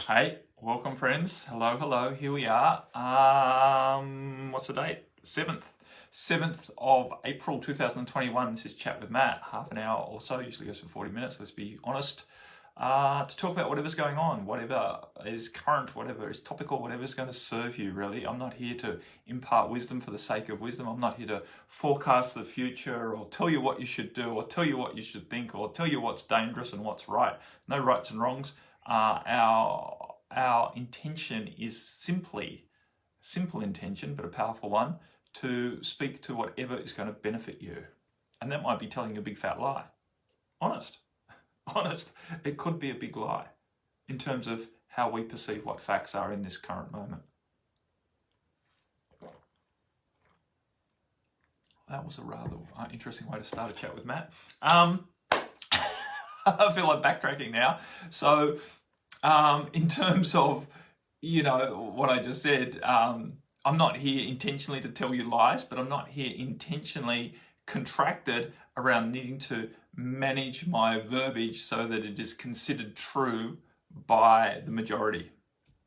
Hey, welcome friends. Hello. Here we are. What's the date? 7th of April 2021. This is Chat with Matt. Half an hour or so. Usually goes for 40 minutes. Let's be honest. To talk about whatever's going on, whatever is current, whatever is topical, whatever's going to serve you, really. I'm not here to impart wisdom for the sake of wisdom. I'm not here to forecast the future or tell you what you should do or tell you what you should think or tell you what's dangerous and what's right. No rights and wrongs. Our intention is simple intention, but a powerful one, to speak to whatever is going to benefit you. And that might be telling you a big fat lie. Honest. It could be a big lie in terms of how we perceive what facts are in this current moment. That was a rather interesting way to start a chat with Matt. I feel like backtracking now. So, in terms of, what I just said, I'm not here intentionally to tell you lies, but I'm not here intentionally contracted around needing to manage my verbiage so that it is considered true by the majority.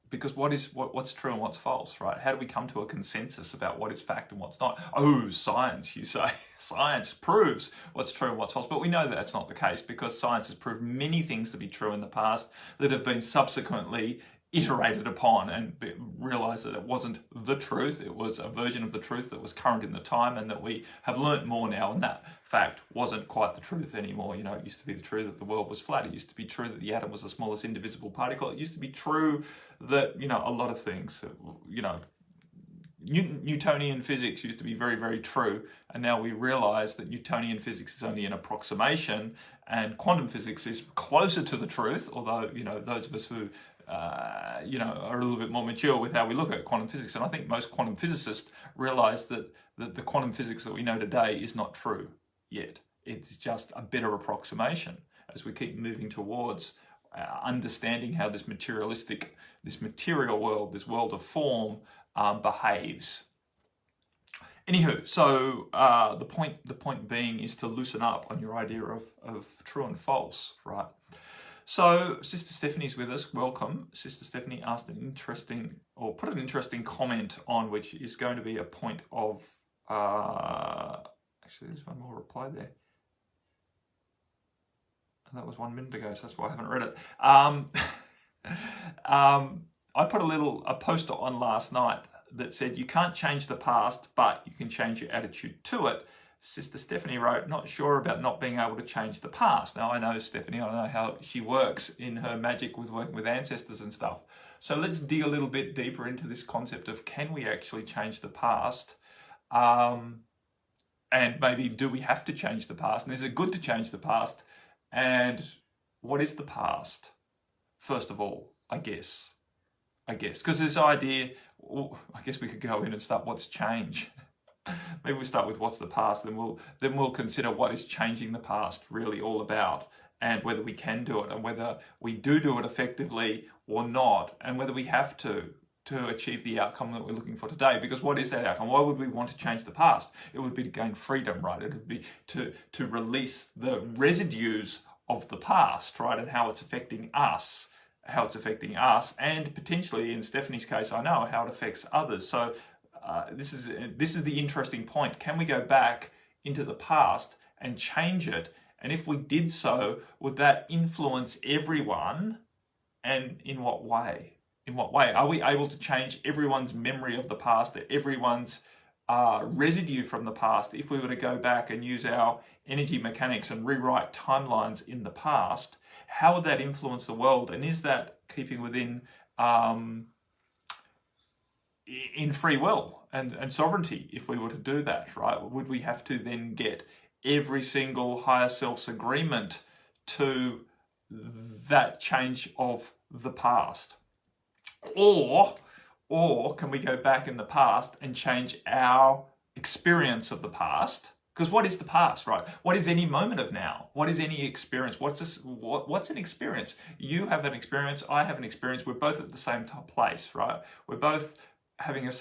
Because what's true and what's false, right? How do we come to a consensus about what is fact and what's not? Oh, science, you say. Science proves what's true and what's false. But we know that that's not the case because science has proved many things to be true in the past that have been subsequently iterated upon and realised that it wasn't the truth. It was a version of the truth that was current in the time, and that we have learnt more now, and that fact wasn't quite the truth anymore. It used to be the truth that the world was flat. It used to be true that the atom was the smallest indivisible particle. It used to be true that, a lot of things, Newtonian physics used to be very, very true, and now we realise that Newtonian physics is only an approximation, and quantum physics is closer to the truth, although, those of us who are a little bit more mature with how we look at quantum physics. And I think most quantum physicists realise that the quantum physics that we know today is not true yet. It's just a better approximation as we keep moving towards understanding how this material world, this world of form, behaves. Anywho, so the point being is to loosen up on your idea of true and false, right? So Sister Stephanie's with us. Welcome. Sister Stephanie asked put an interesting comment on, which is going to be a point of, actually there's one more reply there. And that was 1 minute ago, so that's why I haven't read it. I put a poster on last night that said, you can't change the past, but you can change your attitude to it. Sister Stephanie wrote, not sure about not being able to change the past. Now, I know Stephanie, I know how she works in her magic with working with ancestors and stuff. So let's dig a little bit deeper into this concept of, can we actually change the past? And maybe, do we have to change the past? And is it good to change the past? And what is the past? First of all, I guess. Because this idea, I guess we could go in and start, what's change? Maybe we start with what's the past, then we'll consider what is changing the past really all about, and whether we can do it, and whether we do it effectively or not, and whether we have to achieve the outcome that we're looking for today. Because what is that outcome? Why would we want to change the past? It would be to gain freedom, right? It would be to release the residues of the past, right? And how it's affecting us, and potentially, in Stephanie's case, I know how it affects others. So this is the interesting point. Can we go back into the past and change it? And if we did so, would that influence everyone? And in what way? Are we able to change everyone's memory of the past, everyone's residue from the past, if we were to go back and use our energy mechanics and rewrite timelines in the past? How would that influence the world? And is that keeping within in free will and sovereignty if we were to do that, right? Would we have to then get every single higher self's agreement to that change of the past? Or can we go back in the past and change our experience of the past? Because what is the past, right? What is any moment of now? What is any experience? What's an experience? You have an experience, I have an experience. We're both at the same place, right? We're both having the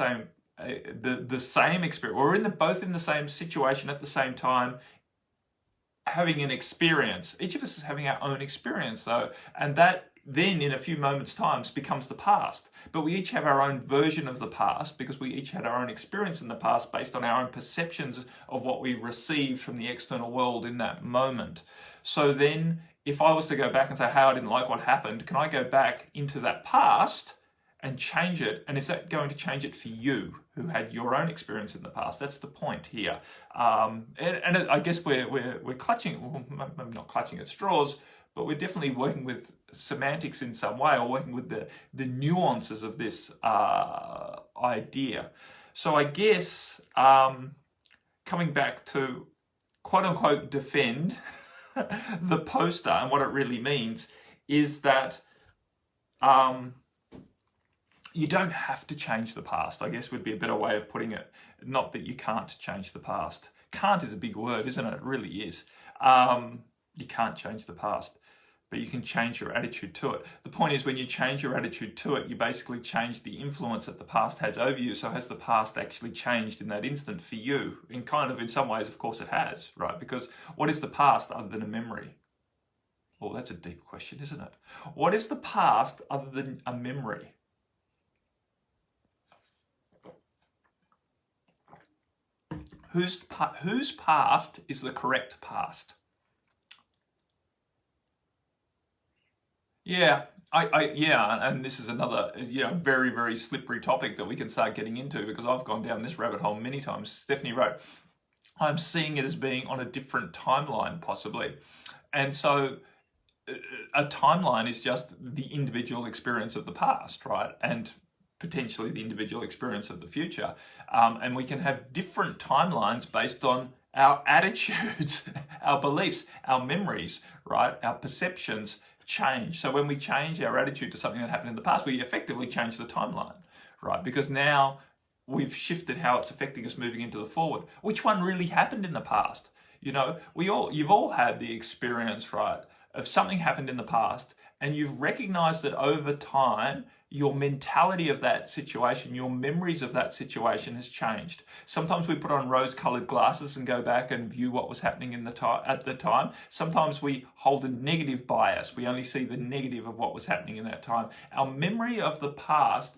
same experience. We're both in the same situation at the same time, having an experience. Each of us is having our own experience, though, and that then in a few moments' times becomes the past. But we each have our own version of the past because we each had our own experience in the past based on our own perceptions of what we received from the external world in that moment. So then if I was to go back and say, hey, I didn't like what happened, can I go back into that past and change it? And is that going to change it for you who had your own experience in the past? That's the point here. And I guess we're clutching, well, maybe not clutching at straws, but we're definitely working with semantics in some way, or working with the nuances of this idea. So I guess coming back to quote unquote defend the poster and what it really means is that you don't have to change the past, I guess would be a better way of putting it. Not that you can't change the past. Can't is a big word, isn't it? It really is. You can't change the past, but you can change your attitude to it. The point is, when you change your attitude to it, you basically change the influence that the past has over you. So has the past actually changed in that instant for you? In some ways, of course it has, right? Because what is the past other than a memory? Well, that's a deep question, isn't it? What is the past other than a memory? Whose past is the correct past? Yeah, and this is another, very, very slippery topic that we can start getting into, because I've gone down this rabbit hole many times. Stephanie wrote, I'm seeing it as being on a different timeline, possibly. And so a timeline is just the individual experience of the past, right? And potentially the individual experience of the future. And we can have different timelines based on our attitudes, our beliefs, our memories, right? Our perceptions change. So when we change our attitude to something that happened in the past, we effectively change the timeline, right? Because now we've shifted how it's affecting us moving into the forward. Which one really happened in the past? You've all had the experience, right, of something happened in the past, and you've recognized that over time, your mentality of that situation, your memories of that situation has changed. Sometimes we put on rose-colored glasses and go back and view what was happening at the time. Sometimes we hold a negative bias. We only see the negative of what was happening in that time. Our memory of the past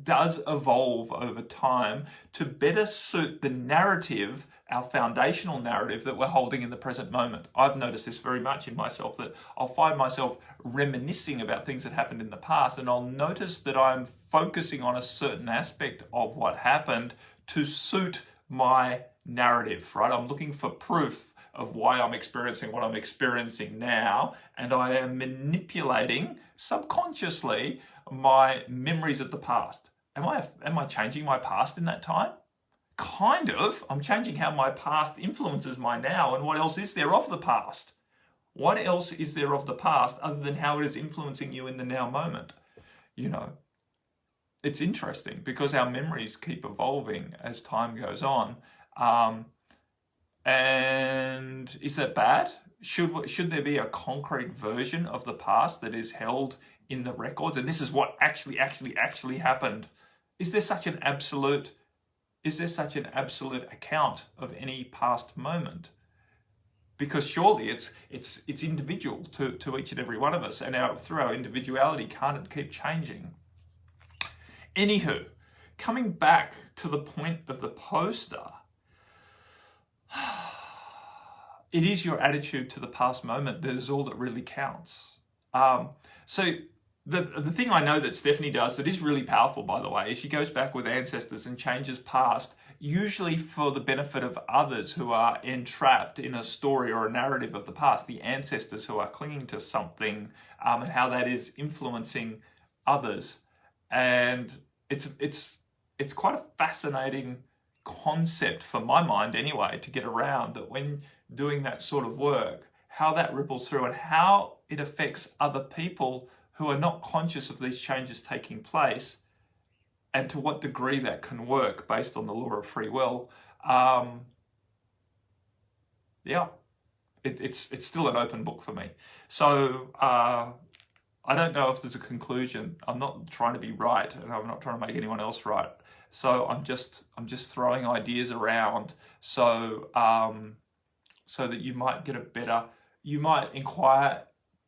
does evolve over time to better suit the narrative, our foundational narrative that we're holding in the present moment. I've noticed this very much in myself, that I'll find myself reminiscing about things that happened in the past, and I'll notice that I'm focusing on a certain aspect of what happened to suit my narrative, right? I'm looking for proof of why I'm experiencing what I'm experiencing now, and I am manipulating subconsciously my memories of the past. Am I changing my past in that time? Kind of. I'm changing how my past influences my now, and what else is there of the past? What else is there of the past other than how it is influencing you in the now moment? It's interesting because our memories keep evolving as time goes on. And is that bad? Should there be a concrete version of the past that is held in the records, and this is what actually happened? Is there such an absolute account of any past moment? Because surely it's individual to each and every one of us, and through our individuality, can't it keep changing? Anywho, coming back to the point of the poster, it is your attitude to the past moment that is all that really counts. So the thing I know that Stephanie does that is really powerful, by the way, is she goes back with ancestors and changes past, usually for the benefit of others who are entrapped in a story or a narrative of the past, the ancestors who are clinging to something, and how that is influencing others. And it's quite a fascinating concept for my mind anyway, to get around, that when doing that sort of work, how that ripples through and how it affects other people who are not conscious of these changes taking place, and to what degree that can work based on the law of free will. It's still an open book for me. So I don't know if there's a conclusion. I'm not trying to be right, and I'm not trying to make anyone else right. So I'm just throwing ideas around, so that you might get you might inquire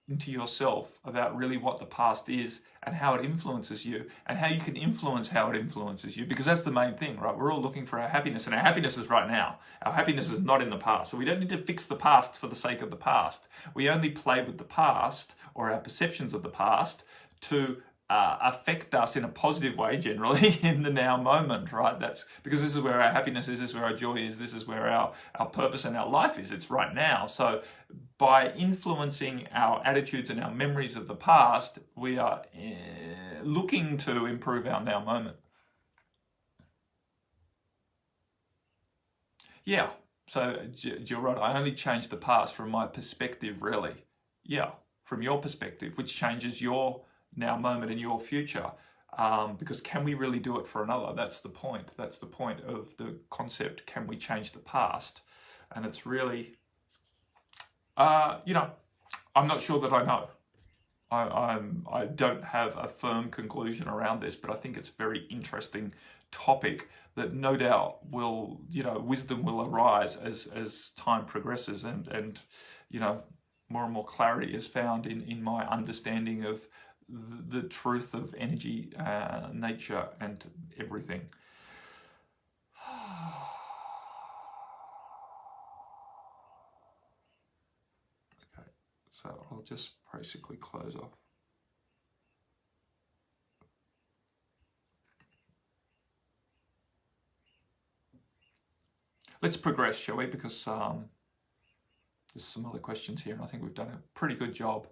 into yourself about really what the past is and how it influences you and how you can influence how it influences you, because that's the main thing, right? We're all looking for our happiness, and our happiness is right now. Our happiness is not in the past. So we don't need to fix the past for the sake of the past. We only play with the past or our perceptions of the past to affect us in a positive way, generally, in the now moment, right? That's because this is where our happiness is, this is where our joy is, this is where our purpose and our life is. It's right now. So by influencing our attitudes and our memories of the past, we are looking to improve our now moment. Yeah, so you're right. I only change the past from my perspective, really. Yeah, from your perspective, which changes your now moment in your future, because can we really do it for another? That's the point. That's the point of the concept. Can we change the past? And it's really, I'm not sure that I know. I don't have a firm conclusion around this, but I think it's a very interesting topic that no doubt will, wisdom will arise as time progresses and more and more clarity is found in my understanding of the truth of energy, nature, and everything. Okay, so I'll just basically close off. Let's progress, shall we? Because there's some other questions here, and I think we've done a pretty good job.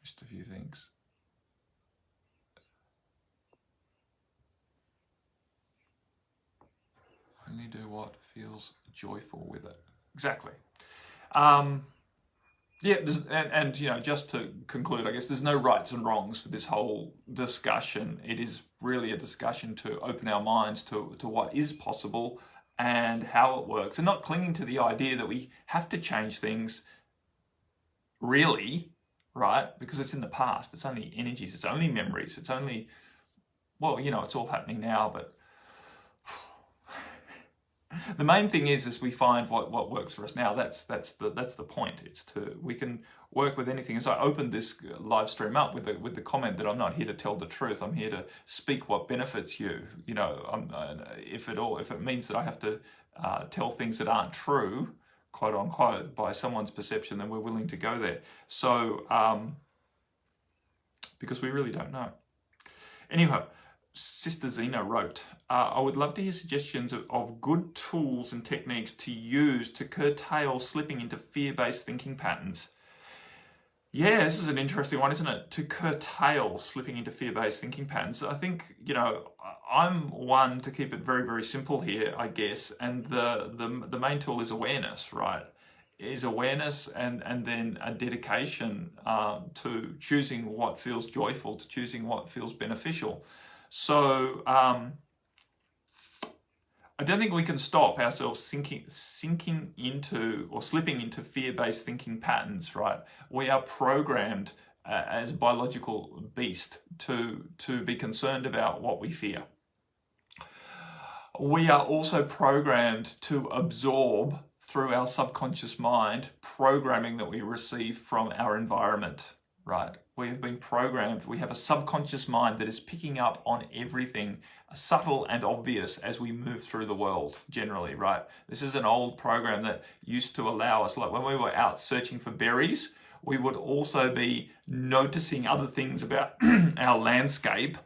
Just a few things. Only do what feels joyful with it. Exactly. Yeah, and just to conclude, I guess there's no rights and wrongs with this whole discussion. It is really a discussion to open our minds to what is possible and how it works, and not clinging to the idea that we have to change things, really, right? Because it's in the past. It's only energies. It's only memories. It's only, it's all happening now, but the main thing is we find what works for us now. That's the point. We can work with anything. As I opened this live stream up with the comment that I'm not here to tell the truth. I'm here to speak what benefits you. If it means that I have to tell things that aren't true, quote unquote, by someone's perception, then we're willing to go there. So because we really don't know. Anyhow, Sister Zena wrote, I would love to hear suggestions of good tools and techniques to use to curtail slipping into fear-based thinking patterns. Yeah, this is an interesting one, isn't it? To curtail slipping into fear-based thinking patterns. I think, I'm one to keep it very, very simple here, I guess. And the main tool is awareness, right? Is awareness and then a dedication to choosing what feels joyful, to choosing what feels beneficial. So I don't think we can stop ourselves sinking into or slipping into fear-based thinking patterns, right? We are programmed as a biological beast to be concerned about what we fear. We are also programmed to absorb through our subconscious mind programming that we receive from our environment, right? We have been programmed. We have a subconscious mind that is picking up on everything subtle and obvious as we move through the world generally, right? This is an old program that used to allow us, like when we were out searching for berries, we would also be noticing other things about our landscape,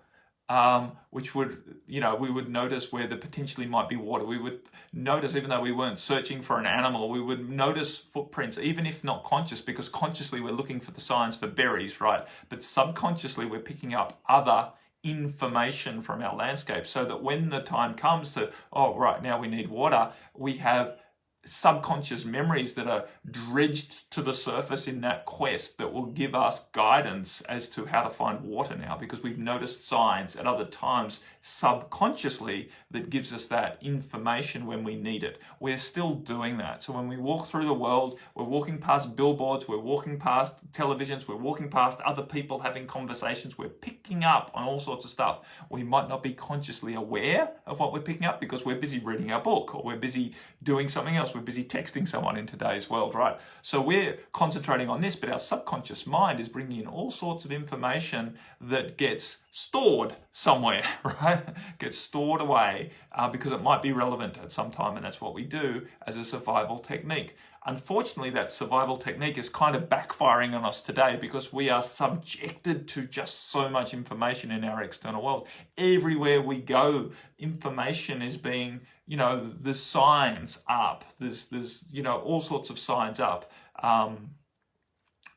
which would, we would notice where there potentially might be water. We would notice, even though we weren't searching for an animal, we would notice footprints, even if not conscious, because consciously we're looking for the signs for berries, right? But subconsciously we're picking up other information from our landscape so that when the time comes to, oh, right, now we need water, we have subconscious memories that are dredged to the surface in that quest that will give us guidance as to how to find water now, because we've noticed signs at other times subconsciously that gives us that information when we need it. We're still doing that. So when we walk through the world, we're walking past billboards, we're walking past televisions, we're walking past other people having conversations, we're picking up on all sorts of stuff. We might not be consciously aware of what we're picking up because we're busy reading our book, or we're busy doing something else. We're busy texting someone in today's world, right? So we're concentrating on this, but our subconscious mind is bringing in all sorts of information that gets stored somewhere, right? Gets stored away because it might be relevant at some time, and that's what we do as a survival technique. Unfortunately, that survival technique is kind of backfiring on us today because we are subjected to just so much information in our external world. Everywhere we go, information is being, there's signs up, there's all sorts of signs up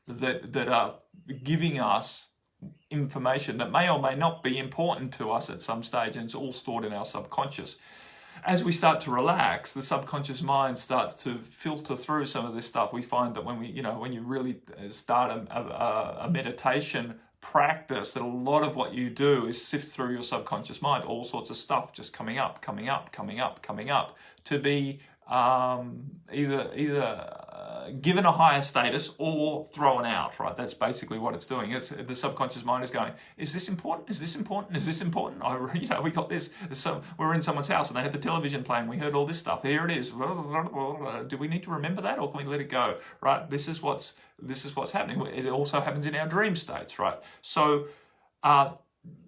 that are giving us information that may or may not be important to us at some stage, and it's all stored in our subconscious. As we start to relax, the subconscious mind starts to filter through some of this stuff. We find that when you really start a meditation practice, that a lot of what you do is sift through your subconscious mind, all sorts of stuff just coming up, to be either given a higher status or thrown out, right? That's basically what it's doing. The subconscious mind is going, is this important? Is this important? Is this important? We got this. We're in someone's house and they had the television playing. We heard all this stuff. Here it is. Do we need to remember that, or can we let it go, right? This is what's happening. It also happens in our dream states, right? So,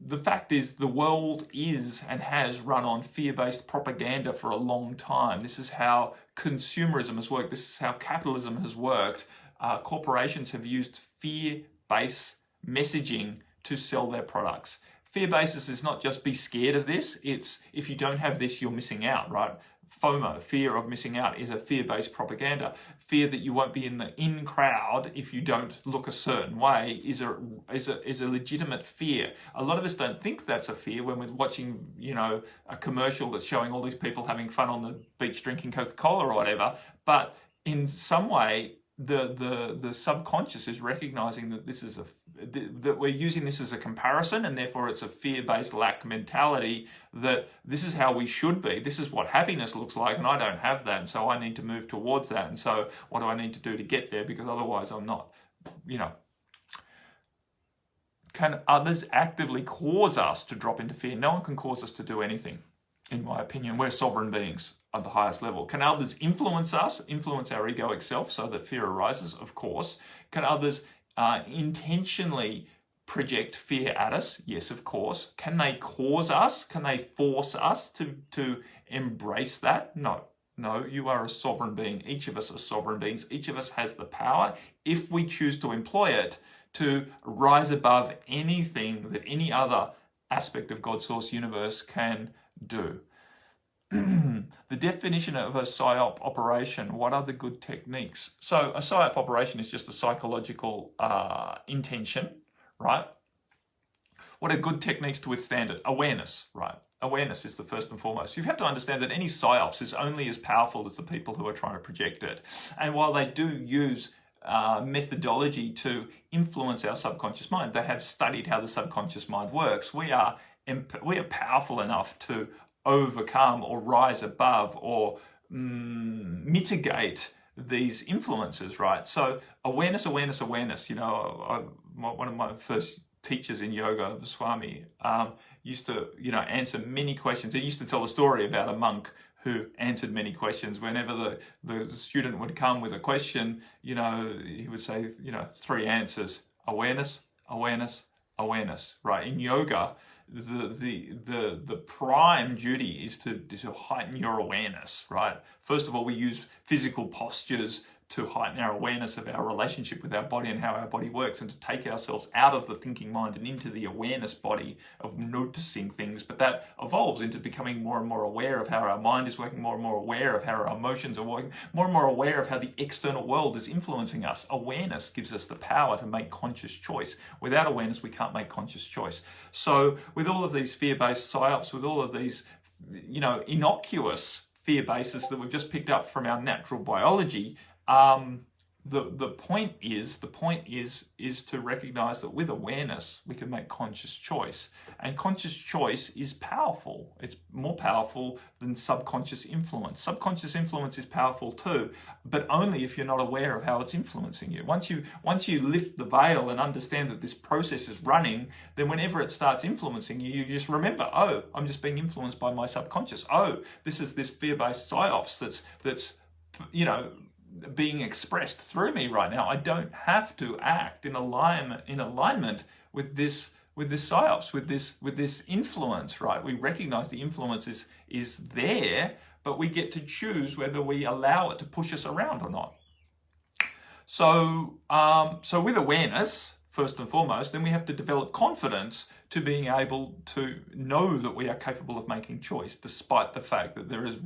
the fact is, the world is and has run on fear-based propaganda for a long time. This is how consumerism has worked. This is how capitalism has worked. Corporations have used fear-based messaging to sell their products. Fear-based is not just be scared of this. It's if you don't have this, you're missing out, right? FOMO, fear of missing out, is a fear-based propaganda. Fear that you won't be in the in crowd if you don't look a certain way is a legitimate fear. A lot of us don't think that's a fear when we're watching, a commercial that's showing all these people having fun on the beach drinking Coca-Cola or whatever. But in some way, the subconscious is recognizing that this is that we're using this as a comparison, and therefore it's a fear-based lack mentality, that this is how we should be, this is what happiness looks like, and I don't have that, and so I need to move towards that, and so what do I need to do to get there, because otherwise I'm not, Can others actively cause us to drop into fear? No one can cause us to do anything, in my opinion. We're sovereign beings at the highest level. Can others influence us, influence our egoic self so that fear arises? Of course. Can others intentionally project fear at us? Yes, of course. Can they cause us? Can they force us to embrace that? No. No, you are a sovereign being. Each of us are sovereign beings. Each of us has the power, if we choose to employ it, to rise above anything that any other aspect of God's source universe can do. The definition of a PSYOP operation, what are the good techniques? So a PSYOP operation is just a psychological intention, right? What are good techniques to withstand it? Awareness, right? Awareness is the first and foremost. You have to understand that any PSYOPs is only as powerful as the people who are trying to project it. And while they do use methodology to influence our subconscious mind, they have studied how the subconscious mind works. We are powerful enough to overcome or rise above or mitigate these influences, right? So awareness. One of my first teachers in yoga, Swami, used to, answer many questions. He used to tell a story about a monk who answered many questions. Whenever the student would come with a question, he would say, 3 answers: awareness, awareness, awareness, right? In yoga, the prime duty is to heighten your awareness, right? First of all, we use physical postures to heighten our awareness of our relationship with our body and how our body works, and to take ourselves out of the thinking mind and into the awareness body of noticing things. But that evolves into becoming more and more aware of how our mind is working, more and more aware of how our emotions are working, more and more aware of how the external world is influencing us. Awareness gives us the power to make conscious choice. Without awareness, we can't make conscious choice. So with all of these fear-based PSYOPs, with all of these, innocuous fear basis that we've just picked up from our natural biology. The point is to recognize that with awareness we can make conscious choice, and conscious choice is powerful. It's more powerful than subconscious influence. Subconscious influence is powerful too, but only if you're not aware of how it's influencing you. Once you lift the veil and understand that this process is running, then whenever it starts influencing you, you just remember, oh, I'm just being influenced by my subconscious. Oh, this is this fear-based psyops that's being expressed through me right now. I don't have to act in alignment with this psyops, with this influence, right? We recognize the influence is there, but we get to choose whether we allow it to push us around or not. So with awareness, first and foremost, then we have to develop confidence to being able to know that we are capable of making choice, despite the fact that there is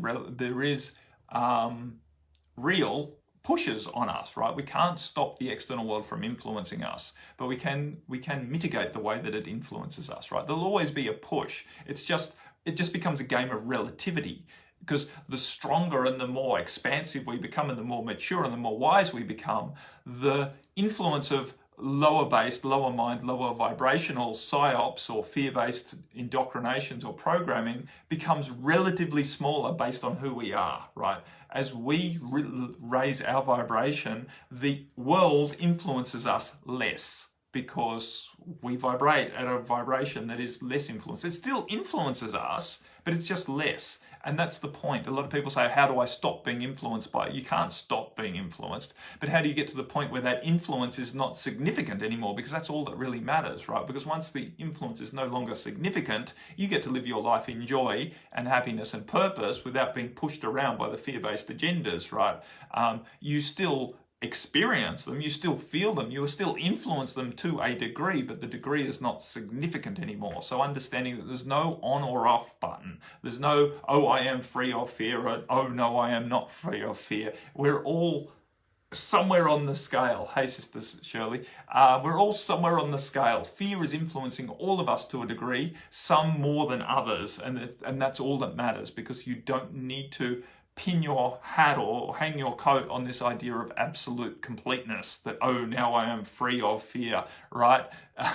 real pushes on us, right? We can't stop the external world from influencing us, but we can mitigate the way that it influences us, right? There'll always be a push. It just becomes a game of relativity, because the stronger and the more expansive we become and the more mature and the more wise we become, the influence of lower-based, lower mind, lower vibrational psyops or fear-based indoctrinations or programming becomes relatively smaller based on who we are, right? As we raise our vibration, the world influences us less because we vibrate at a vibration that is less influenced. It still influences us, but it's just less. And that's the point. A lot of people say, how do I stop being influenced by it? You can't stop being influenced, but how do you get to the point where that influence is not significant anymore? Because that's all that really matters, right? Because once the influence is no longer significant, you get to live your life in joy and happiness and purpose without being pushed around by the fear-based agendas, right? You still experience them, you still feel them, you will still influence them to a degree, but the degree is not significant anymore. So understanding that there's no on or off button. There's no, oh, I am free of fear, or oh, no, I am not free of fear. We're all somewhere on the scale. Hey, Sister Shirley. We're all somewhere on the scale. Fear is influencing all of us to a degree, some more than others, and that's all that matters, because you don't need to pin your hat or hang your coat on this idea of absolute completeness, that, oh, now I am free of fear, right?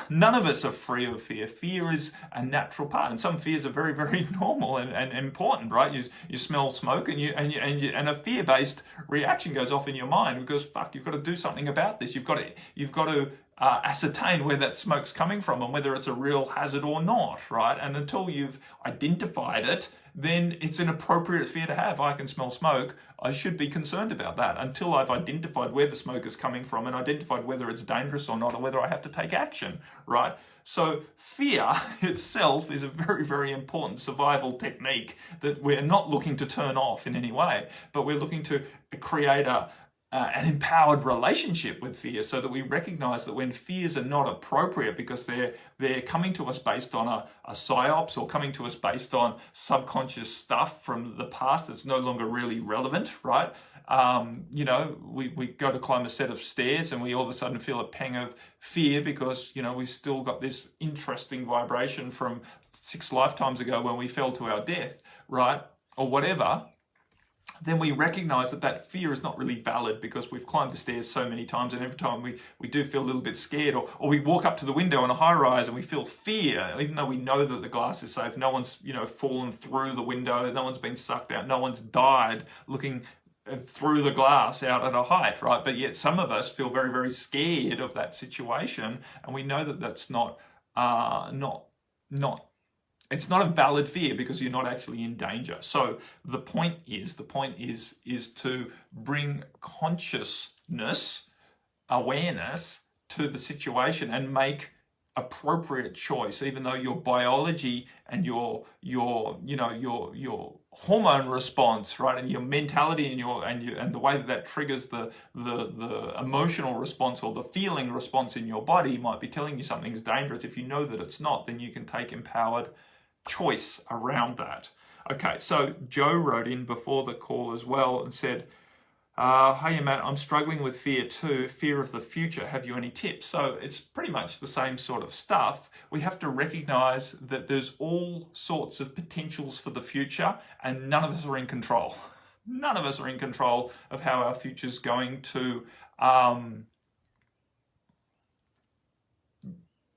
None of us are free of fear. Fear is a natural part, and some fears are very, very normal and important, right? You smell smoke and a fear-based reaction goes off in your mind because, fuck, you've got to do something about this. You've got to ascertain where that smoke's coming from and whether it's a real hazard or not, right? And until you've identified it, then it's an appropriate fear to have. I can smell smoke. I should be concerned about that until I've identified where the smoke is coming from and identified whether it's dangerous or not, or whether I have to take action, right? So fear itself is a very, very important survival technique that we're not looking to turn off in any way, but we're looking to create an empowered relationship with fear, so that we recognize that when fears are not appropriate because they're coming to us based on a psyops, or coming to us based on subconscious stuff from the past that's no longer really relevant, right? We go to climb a set of stairs and we all of a sudden feel a pang of fear because, we still got this interesting vibration from 6 lifetimes ago when we fell to our death, right? Or whatever. Then we recognize that fear is not really valid because we've climbed the stairs so many times, and every time we do feel a little bit scared, or we walk up to the window in a high rise and we feel fear, even though we know that the glass is safe. No one's, fallen through the window, no one's been sucked out, no one's died looking through the glass out at a height, right? But yet some of us feel very, very scared of that situation, and we know that that's not it's not a valid fear because you're not actually in danger. So the point is to bring consciousness, awareness to the situation and make appropriate choice, even though your biology and your hormone response, right, and your mentality and the way that triggers the emotional response or the feeling response in your body might be telling you something's dangerous. If you know that it's not, then you can take empowered choice around that. Okay, so Joe wrote in before the call as well and said, Hey Matt, I'm struggling with fear too, fear of the future. Have you any tips? So it's pretty much the same sort of stuff. We have to recognize that there's all sorts of potentials for the future and none of us are in control. None of us are in control of how our future's going to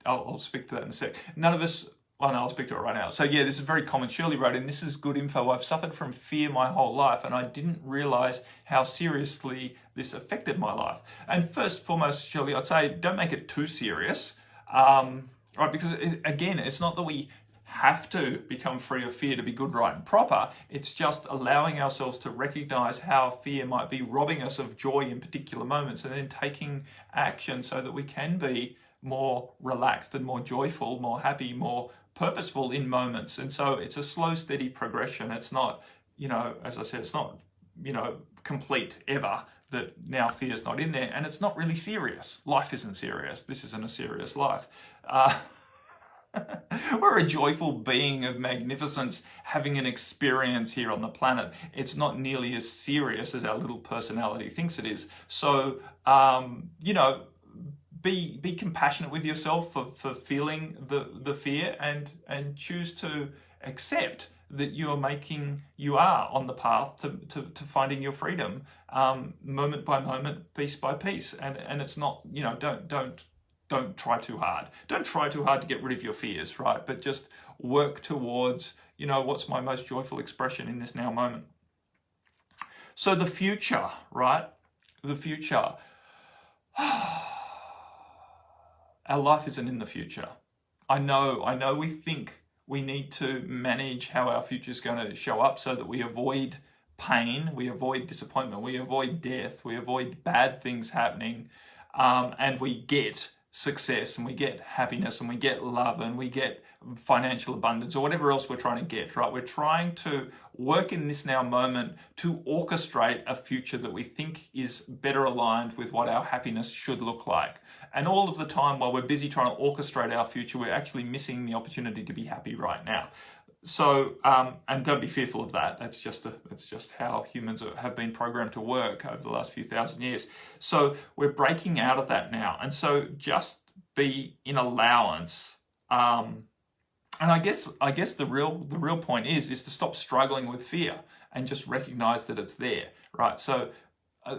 I'll speak to that in a sec. None of us, well, no, I'll speak to it right now. So yeah, this is very common. Shirley wrote in, this is good info. I've suffered from fear my whole life and I didn't realize how seriously this affected my life. And first and foremost, Shirley, I'd say don't make it too serious, right? Because again, it's not that we have to become free of fear to be good, right, and proper. It's just allowing ourselves to recognize how fear might be robbing us of joy in particular moments and then taking action so that we can be more relaxed and more joyful, more happy, more purposeful in moments. And so it's a slow, steady progression. It's not, as I said, it's not, complete ever that now fear's not in there. And it's not really serious. Life isn't serious. This isn't a serious life. We're a joyful being of magnificence having an experience here on the planet. It's not nearly as serious as our little personality thinks it is. So, be compassionate with yourself for feeling the fear and choose to accept that you are on the path to finding your freedom, moment by moment, piece by piece. And it's not, don't try too hard. Don't try too hard to get rid of your fears, right? But just work towards, what's my most joyful expression in this now moment. So the future, right? The future. Our life isn't in the future. I know we think we need to manage how our future is going to show up so that we avoid pain, we avoid disappointment, we avoid death, we avoid bad things happening, and we get success and we get happiness and we get love and we get financial abundance or whatever else we're trying to get, right? We're trying to work in this now moment to orchestrate a future that we think is better aligned with what our happiness should look like. And all of the time while we're busy trying to orchestrate our future, we're actually missing the opportunity to be happy right now. So, and don't be fearful of that. That's just how humans have been programmed to work over the last few thousand years. So we're breaking out of that now. And so just be in allowance. And I guess the real point is to stop struggling with fear and just recognize that it's there, right? So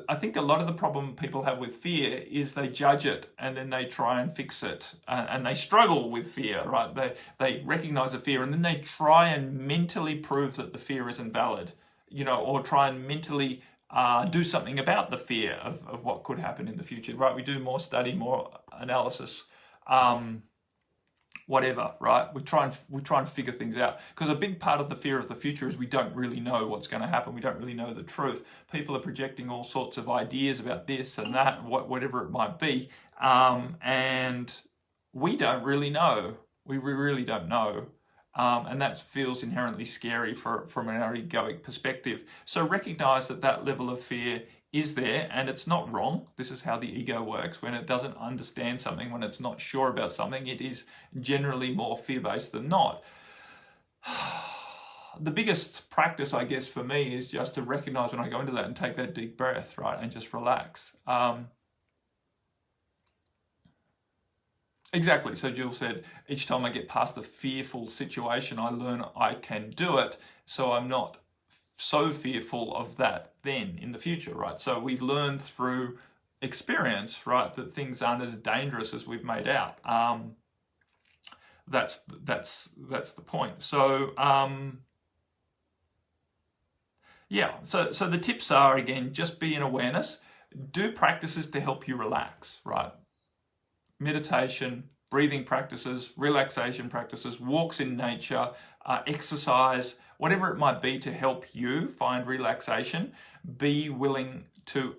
I think a lot of the problem people have with fear is they judge it and then they try and fix it, and they struggle with fear, right? They recognize the fear and then they try and mentally prove that the fear isn't valid, or try and mentally do something about the fear of what could happen in the future, right? We do more study, more analysis, whatever, right? We try and figure things out, because a big part of the fear of the future is we don't really know what's going to happen. We don't really know the truth. People are projecting all sorts of ideas about this and that, whatever it might be, and we don't really know. We really don't know, and that feels inherently scary from an egoic perspective. So recognize that level of fear is there, and it's not wrong. This is how the ego works. When it doesn't understand something, when it's not sure about something, it is generally more fear-based than not. The biggest practice, I guess, for me is just to recognize when I go into that and take that deep breath, right, and just relax. Exactly. So Jill said, each time I get past a fearful situation, I learn I can do it, so I'm not so fearful of that then in the future, right? So we learn through experience, right, that things aren't as dangerous as we've made out. That's the point. So yeah, so the tips are, again, just be in awareness, do practices to help you relax, right? Meditation, breathing practices, relaxation practices, walks in nature, exercise, whatever it might be to help you find relaxation. Be willing to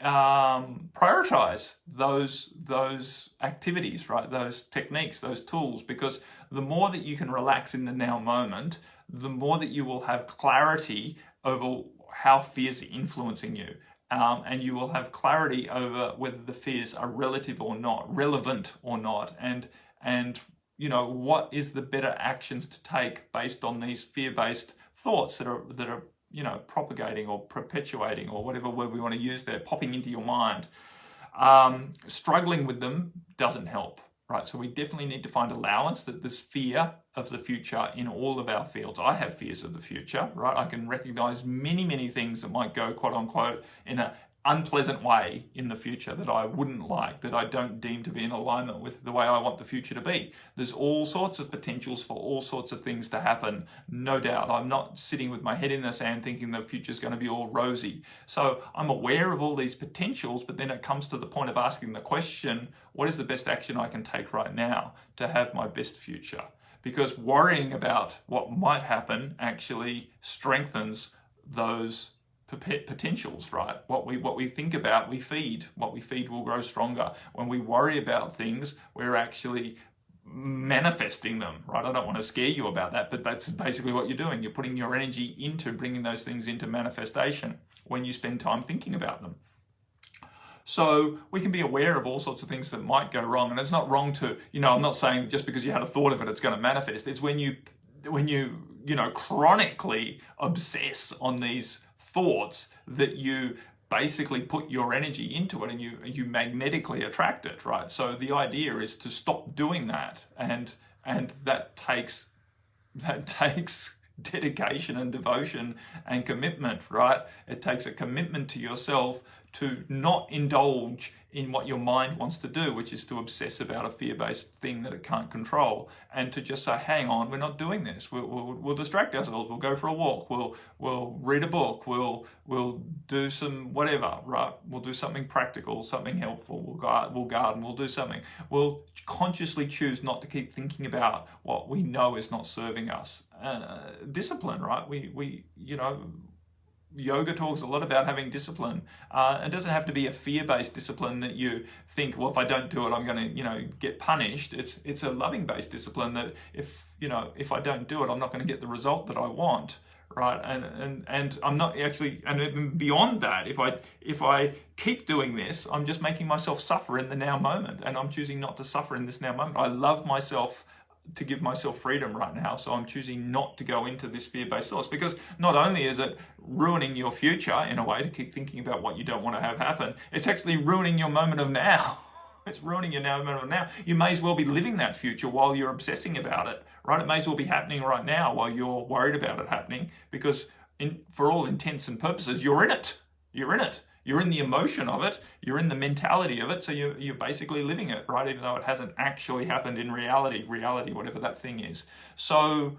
prioritize those activities, right? Those techniques, those tools, because the more that you can relax in the now moment, the more that you will have clarity over how fears are influencing you. And you will have clarity over whether the fears are relevant or not, and what is the better actions to take based on these fear-based thoughts that are propagating or perpetuating, or whatever word we want to use there, popping into your mind, struggling with them doesn't help, right? So we definitely need to find allowance that there's fear of the future in all of our fields. I have fears of the future, right? I can recognize many, many things that might go, quote unquote, in an unpleasant way in the future that I wouldn't like, that I don't deem to be in alignment with the way I want the future to be. There's all sorts of potentials for all sorts of things to happen, no doubt. I'm not sitting with my head in the sand thinking the future's going to be all rosy. So I'm aware of all these potentials, but then it comes to the point of asking the question, what is the best action I can take right now to have my best future? Because worrying about what might happen actually strengthens those potentials, right? What we think about, we feed. What we feed will grow stronger. When we worry about things, we're actually manifesting them, right? I don't want to scare you about that, but that's basically what you're doing. You're putting your energy into bringing those things into manifestation when you spend time thinking about them. So we can be aware of all sorts of things that might go wrong, and it's not wrong to, I'm not saying that just because you had a thought of it, it's going to manifest. It's when you chronically obsess on these thoughts that you basically put your energy into it, and you magnetically attract it, right? So the idea is to stop doing that, and that takes dedication and devotion and commitment, right? It takes a commitment to yourself to not indulge in what your mind wants to do, which is to obsess about a fear-based thing that it can't control, and to just say, hang on, we're not doing this. We'll distract ourselves. We'll go for a walk. We'll read a book. We'll do some whatever, right? We'll do something practical, something helpful. We'll garden. We'll do something. We'll consciously choose not to keep thinking about what we know is not serving us. Discipline, right? Yoga talks a lot about having discipline. It doesn't have to be a fear-based discipline that you think, well, if I don't do it, I'm going to, get punished. It's a loving-based discipline that if I don't do it, I'm not going to get the result that I want, right? And I'm not actually, and beyond that, if I keep doing this, I'm just making myself suffer in the now moment, and I'm choosing not to suffer in this now moment. I love myself to give myself freedom right now, so I'm choosing not to go into this fear-based thoughts, because not only is it ruining your future in a way to keep thinking about what you don't want to have happen, it's actually ruining your moment of now. It's ruining your moment of now. You may as well be living that future while you're obsessing about it, right? It may as well be happening right now while you're worried about it happening, because for all intents and purposes, you're in it. You're in it. You're in the emotion of it, you're in the mentality of it, so you're basically living it, right? Even though it hasn't actually happened in reality, whatever that thing is. So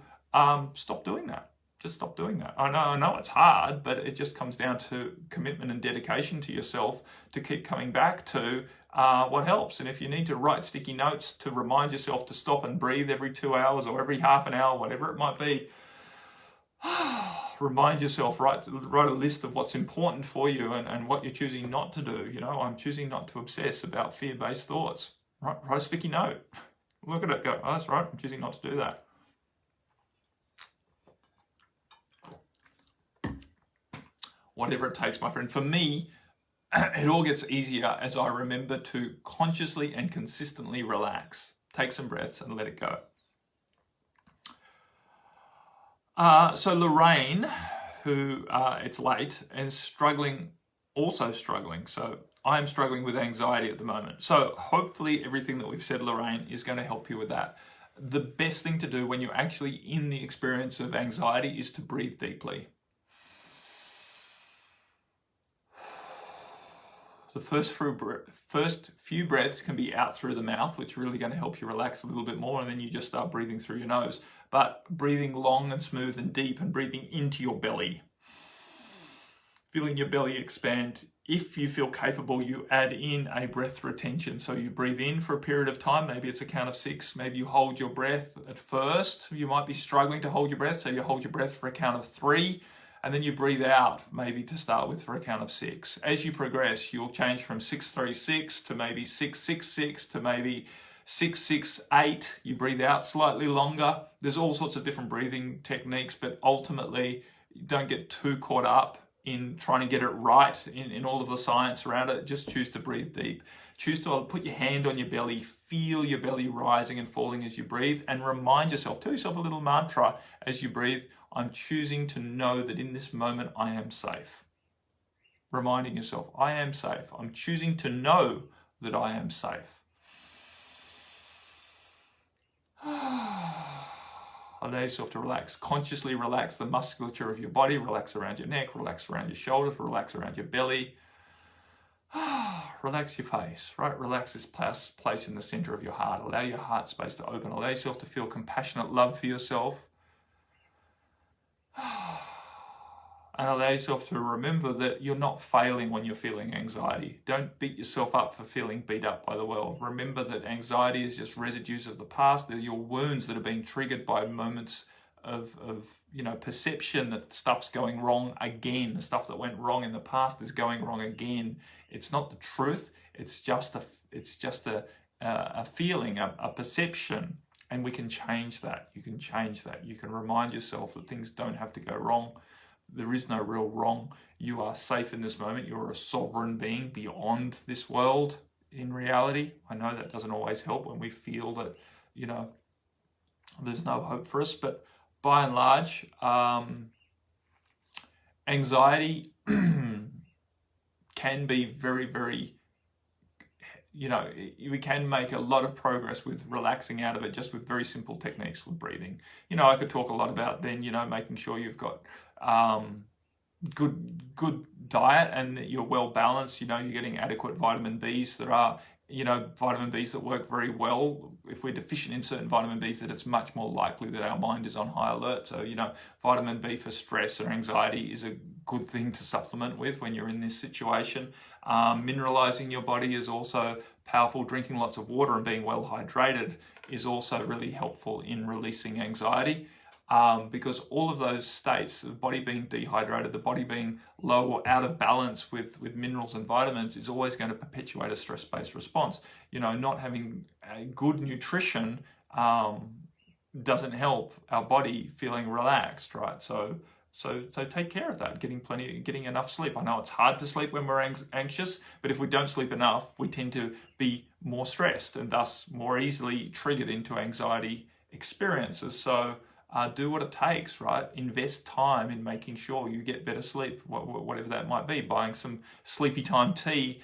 stop doing that. Just stop doing that. I know it's hard, but it just comes down to commitment and dedication to yourself to keep coming back to what helps. And if you need to write sticky notes to remind yourself to stop and breathe every 2 hours or every half an hour, whatever it might be, remind yourself, write a list of what's important for you and what you're choosing not to do. I'm choosing not to obsess about fear-based thoughts. Write a sticky note. Look at it, go, oh, that's right, I'm choosing not to do that. Whatever it takes, my friend. For me, it all gets easier as I remember to consciously and consistently relax. Take some breaths and let it go. So Lorraine, who it's late, is also struggling. So I'm struggling with anxiety at the moment. So hopefully everything that we've said, Lorraine, is going to help you with that. The best thing to do when you're actually in the experience of anxiety is to breathe deeply. The first few breaths can be out through the mouth, which is really going to help you relax a little bit more, and then you just start breathing through your nose. But breathing long and smooth and deep, and breathing into your belly. Feeling your belly expand. If you feel capable, you add in a breath retention. So you breathe in for a period of time. Maybe it's a count of 6. Maybe you hold your breath at first. You might be struggling to hold your breath, so you hold your breath for a count of 3. And then you breathe out, maybe to start with, for a count of 6. As you progress, you'll change from 6-3-6 to maybe 6-6-6 to maybe 6-6-8. You breathe out slightly longer. There's all sorts of different breathing techniques, but ultimately, don't get too caught up in trying to get it right in all of the science around it. Just choose to breathe deep. Choose to put your hand on your belly, feel your belly rising and falling as you breathe, and remind yourself, tell yourself a little mantra as you breathe. I'm choosing to know that in this moment I am safe. Reminding yourself, I am safe. I'm choosing to know that I am safe. Allow yourself to relax. Consciously relax the musculature of your body. Relax around your neck, relax around your shoulders, relax around your belly. Relax your face, right? Relax this place in the center of your heart. Allow your heart space to open. Allow yourself to feel compassionate love for yourself. And allow yourself to remember that you're not failing when you're feeling anxiety. Don't beat yourself up for feeling beat up by the world. Remember that anxiety is just residues of the past. They're your wounds that are being triggered by moments of perception that stuff's going wrong again. The stuff that went wrong in the past is going wrong again. It's not the truth. It's just a feeling, a perception. And we can change that. You can change that. You can remind yourself that things don't have to go wrong. There is no real wrong. You are safe in this moment. You're a sovereign being beyond this world in reality. I know that doesn't always help when we feel that, there's no hope for us. But by and large, anxiety can be very, very, we can make a lot of progress with relaxing out of it just with very simple techniques with breathing. I could talk a lot about then, making sure you've got good diet and that you're well balanced. You're getting adequate vitamin Bs. There are, vitamin Bs that work very well. If we're deficient in certain vitamin Bs, that it's much more likely that our mind is on high alert. So, vitamin B for stress or anxiety is a good thing to supplement with when you're in this situation. Mineralizing your body is also powerful. Drinking lots of water and being well hydrated is also really helpful in releasing anxiety. Because all of those states, the body being dehydrated, the body being low or out of balance with minerals and vitamins, is always going to perpetuate a stress-based response. Not having good nutrition doesn't help our body feeling relaxed, right? So take care of that, getting enough sleep. I know it's hard to sleep when we're anxious, but if we don't sleep enough, we tend to be more stressed and thus more easily triggered into anxiety experiences. So do what it takes, right? Invest time in making sure you get better sleep, whatever that might be. Buying some sleepy time tea,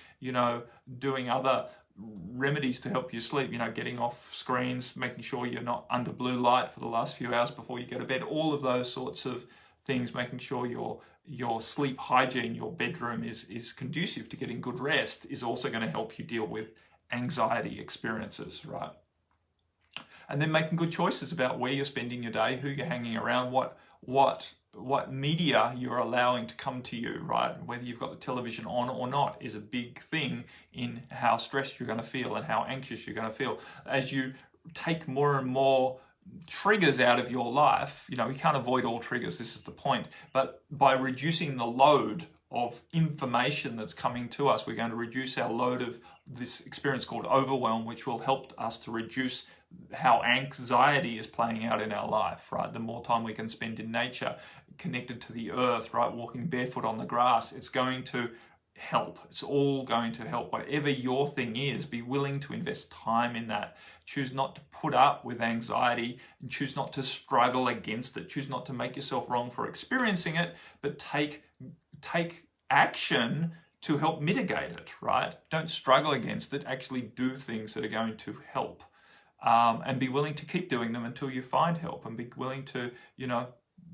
doing other remedies to help you sleep, getting off screens, making sure you're not under blue light for the last few hours before you go to bed. All of those sorts of things, making sure your sleep hygiene, your bedroom is conducive to getting good rest, is also going to help you deal with anxiety experiences, right? And then making good choices about where you're spending your day, who you're hanging around, what media you're allowing to come to you, right? Whether you've got the television on or not is a big thing in how stressed you're going to feel and how anxious you're going to feel. As you take more and more triggers out of your life, you can't avoid all triggers, this is the point, but by reducing the load of information that's coming to us, we're going to reduce our load of this experience called overwhelm, which will help us to reduce how anxiety is playing out in our life, right? The more time we can spend in nature, connected to the earth, right? Walking barefoot on the grass, it's going to help. It's all going to help. Whatever your thing is, be willing to invest time in that. Choose not to put up with anxiety and choose not to struggle against it. Choose not to make yourself wrong for experiencing it, but take action to help mitigate it, right? Don't struggle against it. Actually do things that are going to help. And be willing to keep doing them until you find help, and be willing to,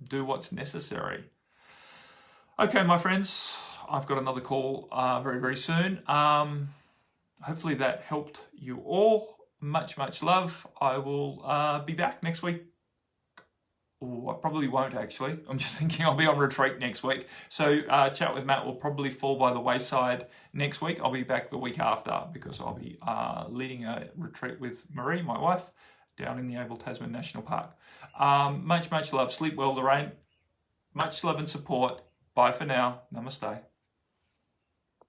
do what's necessary. Okay, my friends, I've got another call very, very soon. Hopefully that helped you all. Much, much love. I will be back next week. I probably won't actually. I'm just thinking I'll be on retreat next week. So Chat with Matt will probably fall by the wayside next week. I'll be back the week after because I'll be leading a retreat with Marie, my wife, down in the Abel Tasman National Park. Much, much love. Sleep well, Lorraine. Much love and support. Bye for now. Namaste.